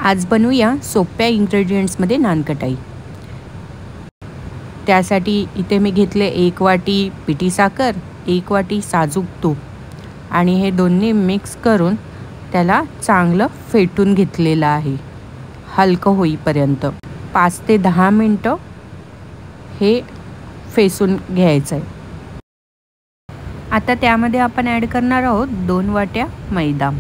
आज बनवूया सोप्या इन्ग्रेडियंट्समध्ये नानकटाई। त्यासाठी इथे मी घेतले 1 वाटी पिठी साखर, 1 वाटी साजूक तूप आणि हे दोन्ही मिक्स करून त्याला चांगलं फेटून घेतलेलं आहे हलकं होईपर्यंत। 5 ते 10 मिनिटं हे फेसून घ्यायचं आहे। आता त्यामध्ये आपण ॲड करणार आहोत 2 वाट्या मैदा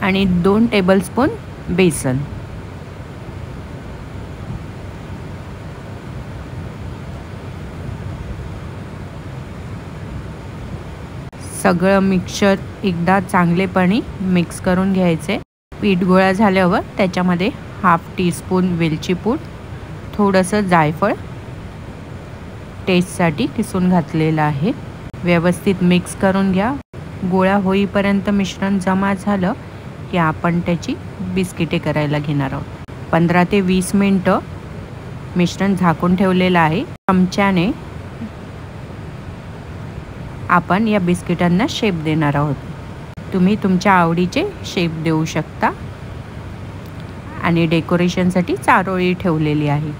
आणि 2 टेबलस्पून बेसन। सगळं मिक्सचर एकदा चांगलेपणे मिक्स करून घ्यायचे। पीठ गोळा झाल्यावर त्याच्यामध्ये हाफ टीस्पून वेलची पूड, थोडंसं जायफळ टेस्टसाठी किसून घातलेलं आहे। व्यवस्थित मिक्स करून घ्या। गोळा होईपर्यंत मिश्रण जमा झालं की आपण त्याची बिस्किटे करायला घेणार आहोत। 15 ते 20 मिनिटं मिश्रण झाकून ठेवलेलं आहे। चमच्याने आपण या बिस्किटांना शेप देणार आहोत। तुम्ही तुमच्या आवडीचे शेप देऊ शकता आणि डेकोरेशनसाठी चारोळी ठेवलेली आहे।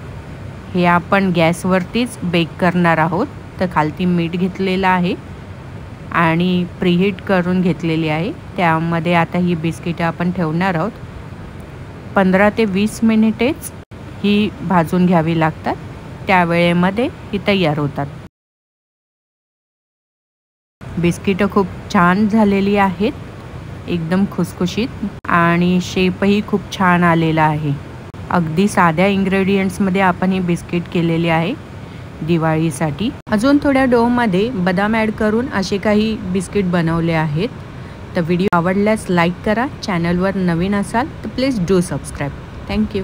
हे आपण गॅसवरतीच बेक करणार आहोत। तर खालती मीठ घेतलेलं आहे आणि प्रीहीट करून घेतलेली आहे। त्यामध्ये आता ही बिस्किटं आपण ठेवणार आहोत। 15 ते 20 मिनिटेच ही भाजून घ्यावी लागतात। त्या वेळेमध्ये ही तयार होतात। बिस्किटं खूप छान झालेली आहेत, एकदम खुसखुशीत आणि शेपही खूप छान आलेला आहे। अगदी साध्या इन्ग्रेडियंट्समध्ये आपण ही बिस्किट केलेली आहे दिवाळीसाठी। अजून थोड्या डोमध्ये बदाम ॲड करून असे काही बिस्किट बनवले आहेत। तर व्हिडिओ आवडल्यास लाईक करा। चॅनलवर नवीन असाल तर प्लीज डू सबस्क्राईब। थँक्यू।